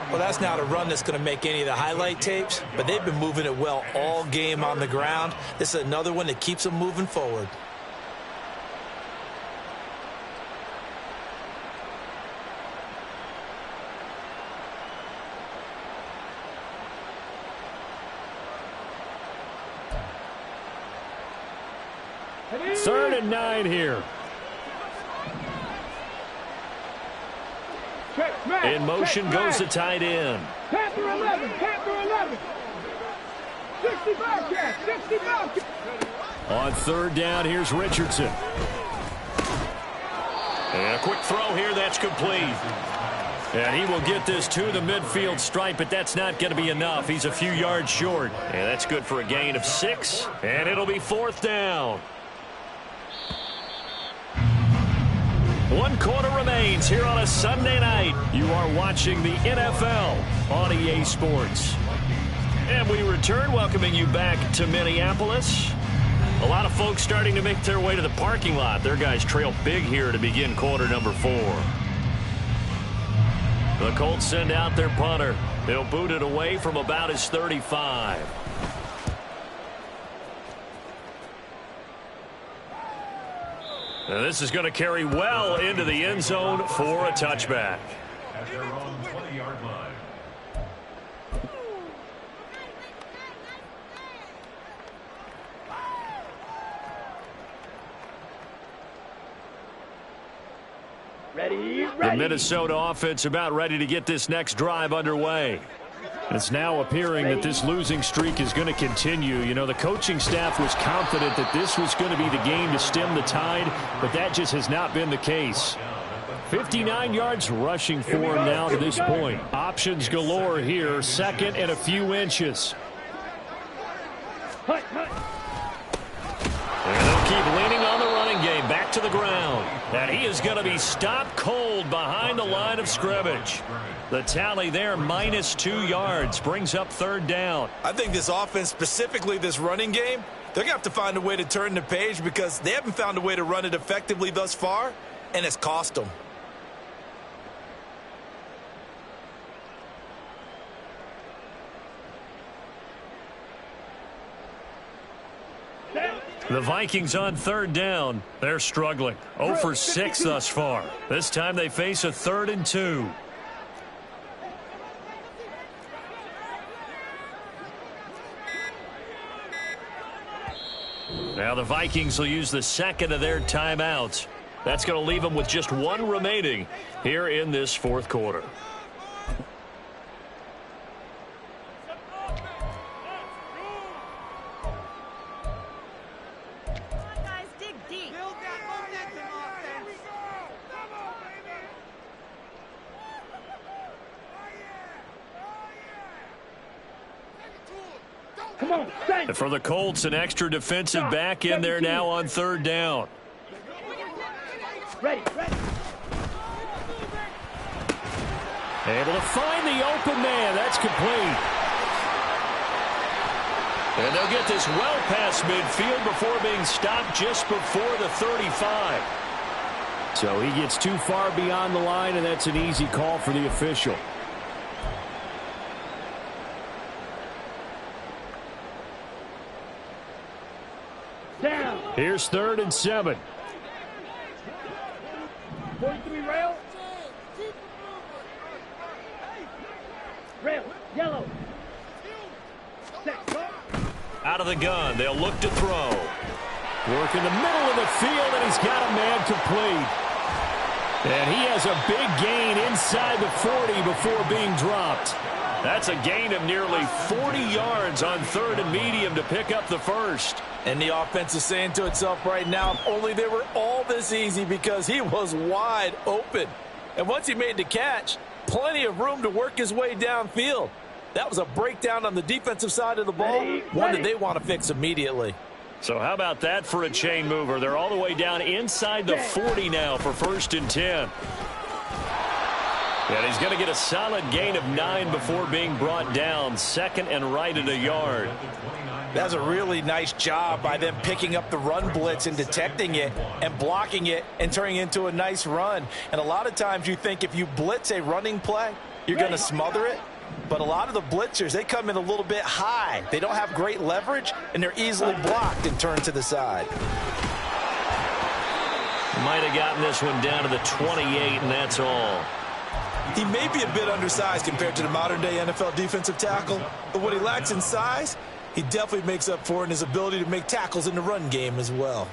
Well, that's not a run that's going to make any of the highlight tapes, but they've been moving it well all game on the ground. This is another one that keeps them moving forward. Third and 9 here. In motion goes the tight end. Panther 11. 65 catch. 65. On third down, here's Richardson. And a quick throw here, that's complete. And he will get this to the midfield stripe, but that's not going to be enough. He's a few yards short. And that's good for a gain of 6. And it'll be 4th down. 1 quarter remains here on a Sunday night. You are watching the NFL on EA Sports. And we return, welcoming you back to Minneapolis. A lot of folks starting to make their way to the parking lot. Their guys trail big here to begin quarter number 4. The Colts send out their punter. They'll boot it away from about his 35. And this is going to carry well into the end zone for a touchback. At their own 20-yard line. Ready. The Minnesota offense about ready to get this next drive underway. It's now appearing that this losing streak is going to continue. You know, the coaching staff was confident that this was going to be the game to stem the tide, but that just has not been the case. 59 yards rushing for him now to this point. Options galore here, 2nd and a few inches. And they'll keep leaning on the running game, back to the ground. And he is going to be stopped cold behind the line of scrimmage. The tally there, -2 yards, brings up 3rd down. I think this offense, specifically this running game, they're going to have to find a way to turn the page because they haven't found a way to run it effectively thus far, and it's cost them. The Vikings on 3rd down. They're struggling. 0 for 6 thus far. This time they face a 3rd and 2. Now the Vikings will use the 2nd of their timeouts. That's going to leave them with just 1 remaining here in this 4th quarter. Come on, stay. For the Colts, an extra defensive back in there now on third down. Ready. Able to find the open man. That's complete. And they'll get this well past midfield before being stopped just before the 35. So he gets too far beyond the line, and that's an easy call for the official. Down. Here's 3rd and 7. 43 rail. Rail. Yellow. Set. Out of the gun. They'll look to throw. Work in the middle of the field, and he's got a man complete. And he has a big gain inside the 40 before being dropped. That's a gain of nearly 40 yards on 3rd and medium to pick up the first. And the offense is saying to itself right now, if only they were all this easy, because he was wide open. And once he made the catch, plenty of room to work his way downfield. That was a breakdown on the defensive side of the ball, one that they want to fix immediately. So how about that for a chain mover? They're all the way down inside the 40 now for 1st and 10. And he's going to get a solid gain of 9 before being brought down. 2nd and right at a yard. That's a really nice job by them picking up the run blitz and detecting it and blocking it and turning it into a nice run. And a lot of times you think if you blitz a running play, you're going to smother it. But a lot of the blitzers, they come in a little bit high. They don't have great leverage, and they're easily blocked and turned to the side. Might have gotten this one down to the 28, and that's all. He may be a bit undersized compared to the modern-day NFL defensive tackle, but what he lacks in size, he definitely makes up for in his ability to make tackles in the run game as well.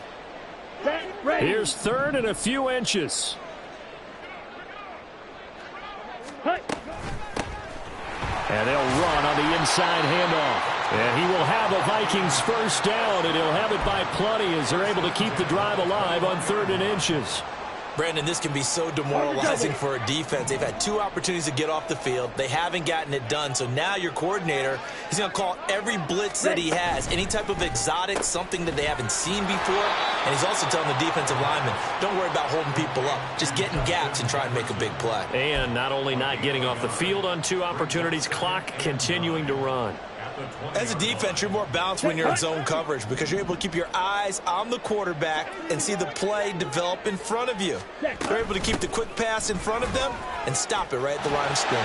Here's 3rd and a few inches. And they'll run on the inside handoff. And he will have a Vikings first down, and he'll have it by plenty as they're able to keep the drive alive on 3rd and inches. Brandon, this can be so demoralizing for a defense. They've had 2 opportunities to get off the field. They haven't gotten it done. So now your coordinator, he's going to call every blitz that he has, any type of exotic, something that they haven't seen before. And he's also telling the defensive lineman, don't worry about holding people up. Just get in gaps and try and make a big play. And not only not getting off the field on 2 opportunities, clock continuing to run. As a defense, you're more balanced when you're in zone coverage because you're able to keep your eyes on the quarterback and see the play develop in front of you. You're able to keep the quick pass in front of them and stop it right at the line of scrimmage.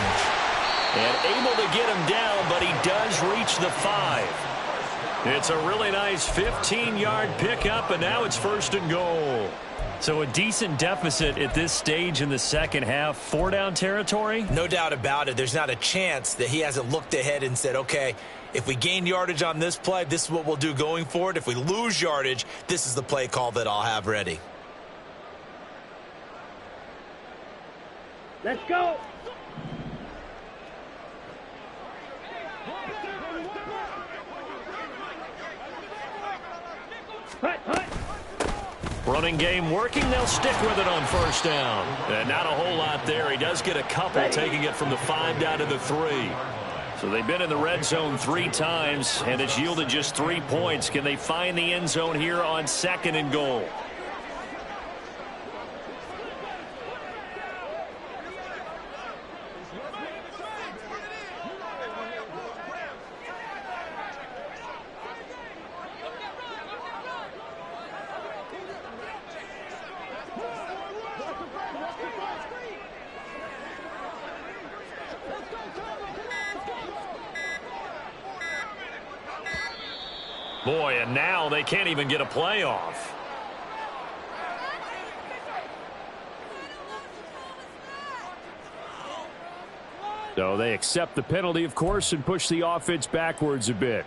And able to get him down, but he does reach the 5. It's a really nice 15-yard pickup, and now it's 1st and goal. So a decent deficit at this stage in the second half. 4-down territory? No doubt about it. There's not a chance that he hasn't looked ahead and said, okay, if we gain yardage on this play, this is what we'll do going forward. If we lose yardage, this is the play call that I'll have ready. Let's go. Running game working. They'll stick with it on 1st down. And not a whole lot there. He does get a couple, taking it from the 5 down to the 3. So they've been in the red zone 3 times, and it's yielded just 3 points. Can they find the end zone here on 2nd and goal? Boy, and now they can't even get a play off. So they accept the penalty, of course, and push the offense backwards a bit.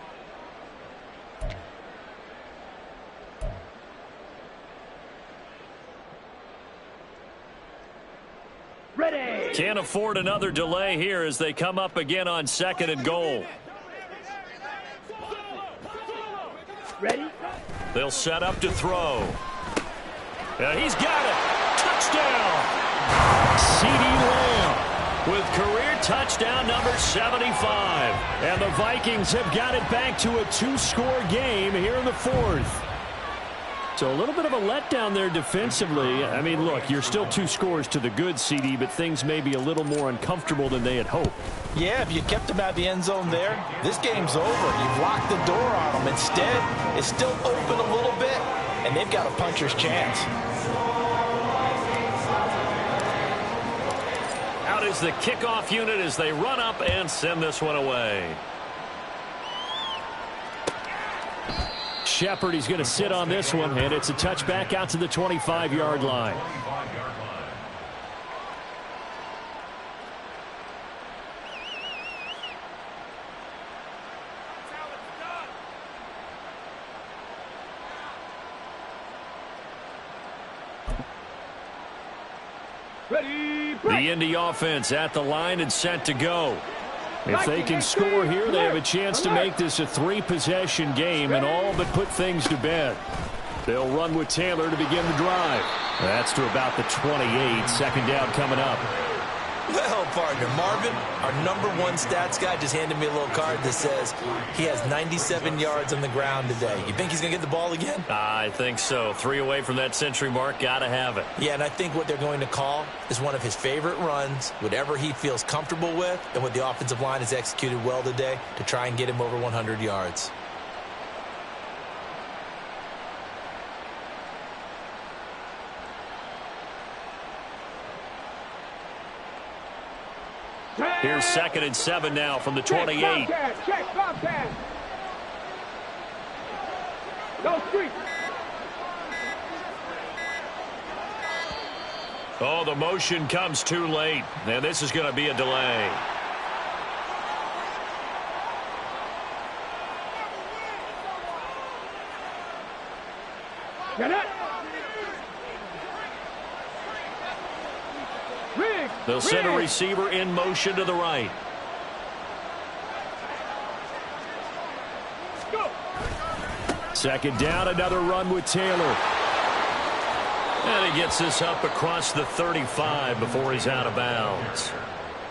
Ready. Can't afford another delay here as they come up again on 2nd and goal. Ready. They'll set up to throw. He's got it. Touchdown. CeeDee Lamb. with career touchdown number 75. And the Vikings have got it back to a two-score game here in the fourth. So a little bit of a letdown there defensively. I mean, look, you're still 2 scores to the good, CD, but things may be a little more uncomfortable than they had hoped. Yeah, if you kept them out of the end zone there, this game's over. You've locked the door on them. Instead, it's still open a little bit, and they've got a puncher's chance. Out is the kickoff unit as they run up and send this one away. Shepard, he's going to sit on this one, and it's a touchback out to the 25-yard line. Ready, The Indy offense at the line and set to go. If they can score here, they have a chance to make this a 3-possession game and all but put things to bed. They'll run with Taylor to begin the drive. That's to about the 28. Second down coming up. Well, partner, Marvin, our #1 stats guy, just handed me a little card that says he has 97 yards on the ground today. You think he's going to get the ball again? I think so. 3 away from that century mark. Got to have it. Yeah, and I think what they're going to call is one of his favorite runs, whatever he feels comfortable with, and what the offensive line has executed well today to try and get him over 100 yards. Here's 2nd and 7 now from the 28. Check, Bobcat. No street. Oh, the motion comes too late. And this is going to be a delay. Get it. They'll send a receiver in motion to the right. Go. 2nd down, another run with Taylor. And he gets this up across the 35 before he's out of bounds.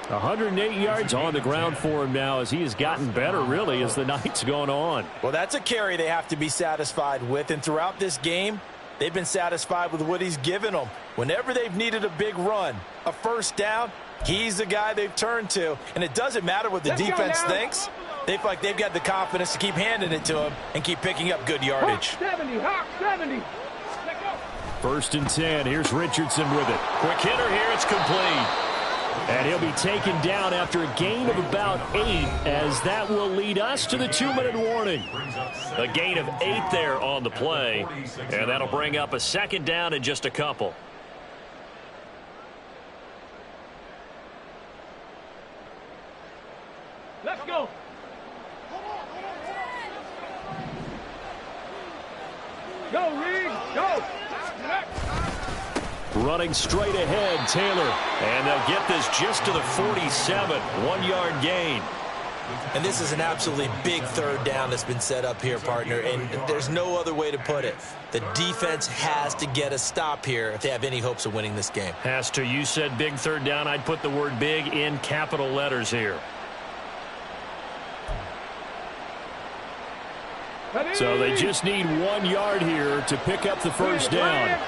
108 yards on the ground for him now as he has gotten better, really, as the night's gone on. Well, that's a carry they have to be satisfied with, and throughout this game, they've been satisfied with what he's given them. Whenever they've needed a big run, a first down, he's the guy they've turned to. And it doesn't matter what the defense thinks. They feel like they've got the confidence to keep handing it to him and keep picking up good yardage. Hawk 70, Hawk 70. 1st and 10. Here's Richardson with it. Quick hitter here. It's complete. And he'll be taken down after a gain of about 8, as that will lead us to the 2-minute warning. A gain of 8 there on the play, and that'll bring up a 2nd down in just a couple. Let's go. Go, Reed. Go. Running straight ahead, Taylor. And they'll get this just to the 47. 1-yard gain. And this is an absolutely big 3rd down that's been set up here, partner. And there's no other way to put it. The defense has to get a stop here if they have any hopes of winning this game. Has to. You said big 3rd down. I'd put the word big in capital letters here. So they just need 1 yard here to pick up the first down.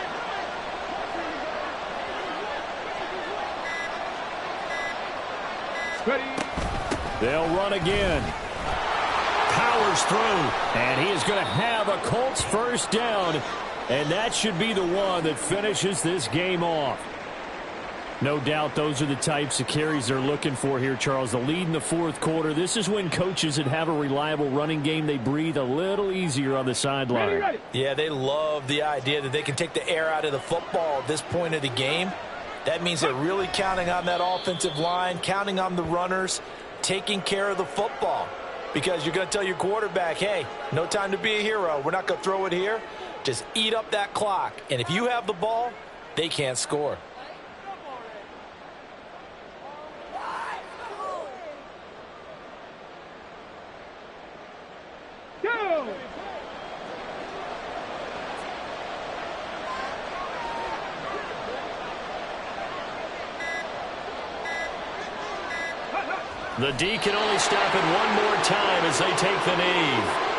Ready. They'll run again. Powers through, and he is going to have a Colts first down, and that should be the one that finishes this game off. No doubt those are the types of carries they're looking for here, Charles. The lead in the 4th quarter. This is when coaches that have a reliable running game, they breathe a little easier on the sideline. Yeah, they love the idea that they can take the air out of the football at this point of the game. That means they're really counting on that offensive line, counting on the runners, taking care of the football. Because you're going to tell your quarterback, hey, no time to be a hero. We're not going to throw it here. Just eat up that clock. And if you have the ball, they can't score. Go. The D can only stop it one more time as they take the knee.